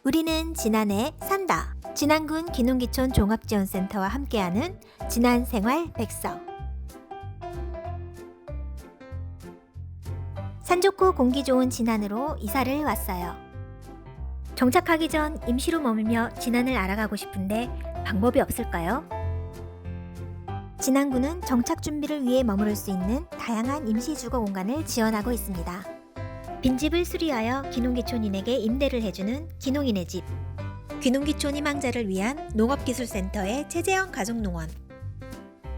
우리는 진안에 산다. 진안군 기농기촌 종합지원센터와 함께하는 진안생활 백서. 산 좋고 공기 좋은 진안으로 이사를 왔어요. 정착하기 전 임시로 머물며 진안을 알아가고 싶은데 방법이 없을까요? 진안군은 정착 준비를 위해 머무를 수 있는 다양한 임시 주거 공간을 지원하고 있습니다. 빈집을 수리하여 기농기촌인에게 임대를 해주는 기농인의 집, 귀농기촌 희망자를 위한 농업기술센터의 최재형 가족농원,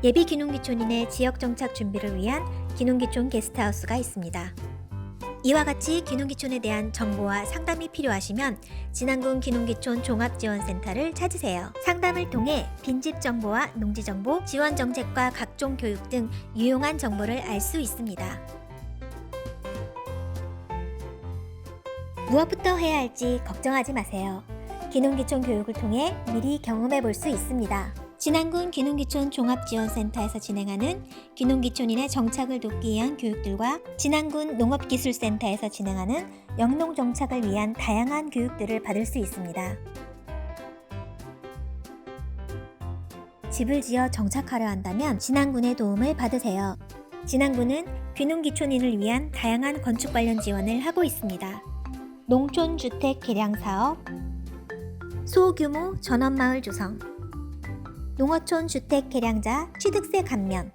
예비 기농기촌인의 지역 정착 준비를 위한 기농기촌 게스트하우스가 있습니다. 이와 같이 기농기촌에 대한 정보와 상담이 필요하시면 진안군 기농기촌 종합지원센터를 찾으세요. 상담을 통해 빈집 정보와 농지 정보, 지원 정책과 각종 교육 등 유용한 정보를 알 수 있습니다. 무엇부터 해야 할지 걱정하지 마세요. 기농기촌 교육을 통해 미리 경험해 볼 수 있습니다. 진안군 기농기촌 종합지원센터에서 진행하는 기농기촌인의 정착을 돕기 위한 교육들과 진안군 농업기술센터에서 진행하는 영농정착을 위한 다양한 교육들을 받을 수 있습니다. 집을 지어 정착하려 한다면 진안군의 도움을 받으세요. 진안군은 귀농기촌인을 위한 다양한 건축 관련 지원을 하고 있습니다. 농촌주택 개량사업, 소규모 전원마을 조성, 농어촌 주택 개량자 취득세 감면,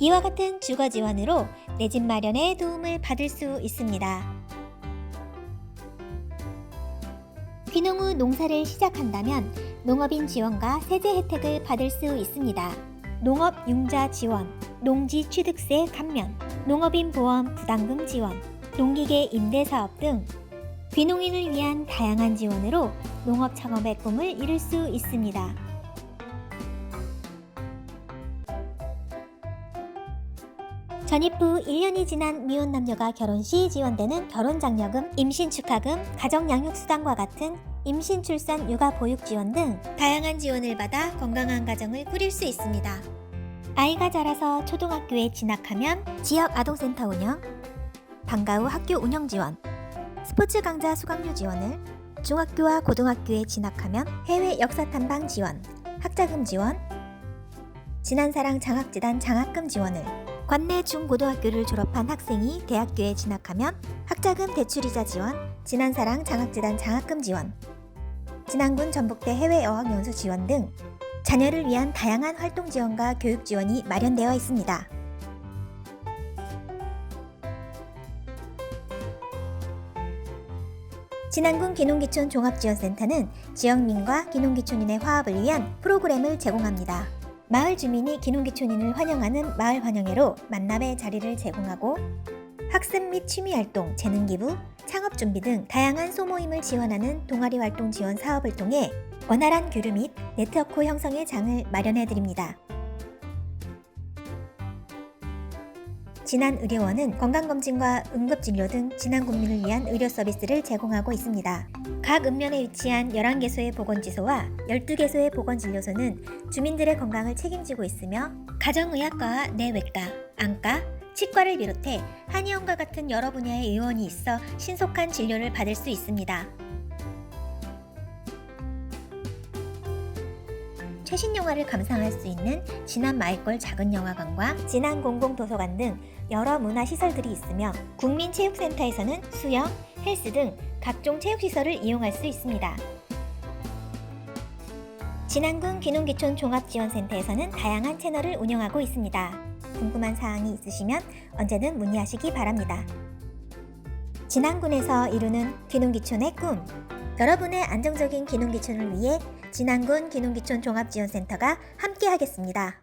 이와 같은 주거 지원으로 내 집 마련에 도움을 받을 수 있습니다. 귀농 후 농사를 시작한다면 농업인 지원과 세제 혜택을 받을 수 있습니다. 농업 융자 지원, 농지 취득세 감면, 농업인 보험 부담금 지원, 농기계 임대 사업 등 귀농인을 위한 다양한 지원으로 농업 창업의 꿈을 이룰 수 있습니다. 전입 후 1년이 지난 미혼 남녀가 결혼 시 지원되는 결혼장려금, 임신축하금, 가정양육수당과 같은 임신, 출산, 육아, 보육 지원 등 다양한 지원을 받아 건강한 가정을 꾸릴 수 있습니다. 아이가 자라서 초등학교에 진학하면 지역 아동센터 운영, 방과 후 학교 운영 지원, 스포츠 강좌 수강료 지원을, 중학교와 고등학교에 진학하면 해외 역사 탐방 지원, 학자금 지원, 진안사랑 장학재단 장학금 지원을, 관내 중고등학교를 졸업한 학생이 대학교에 진학하면 학자금 대출이자 지원, 진안사랑 장학재단 장학금 지원, 진안군 전북대 해외 어학연수 지원 등 자녀를 위한 다양한 활동 지원과 교육 지원이 마련되어 있습니다. 진안군 기농기촌 종합지원센터는 지역민과 기농기촌인의 화합을 위한 프로그램을 제공합니다. 마을 주민이 기농기촌인을 환영하는 마을 환영회로 만남의 자리를 제공하고 학습 및 취미활동, 재능기부, 창업준비 등 다양한 소모임을 지원하는 동아리활동 지원 사업을 통해 원활한 교류 및 네트워크 형성의 장을 마련해드립니다. 진안의료원은 건강검진과 응급진료 등 진안군민을 위한 의료 서비스를 제공하고 있습니다. 각 읍면에 위치한 11개소의 보건지소와 12개소의 보건진료소는 주민들의 건강을 책임지고 있으며 가정의학과와 내외과, 안과, 치과를 비롯해 한의원과 같은 여러 분야의 의원이 있어 신속한 진료를 받을 수 있습니다. 최신 영화를 감상할 수 있는 진안 마을골 작은 영화관과 진안 공공도서관 등 여러 문화시설들이 있으며 국민체육센터에서는 수영, 헬스 등 각종 체육시설을 이용할 수 있습니다. 진안군 기농기촌 종합지원센터에서는 다양한 채널을 운영하고 있습니다. 궁금한 사항이 있으시면 언제든 문의하시기 바랍니다. 진안군에서 이루는 기농기촌의 꿈, 여러분의 안정적인 기농기촌을 위해 진안군 기농기촌 종합지원센터가 함께하겠습니다.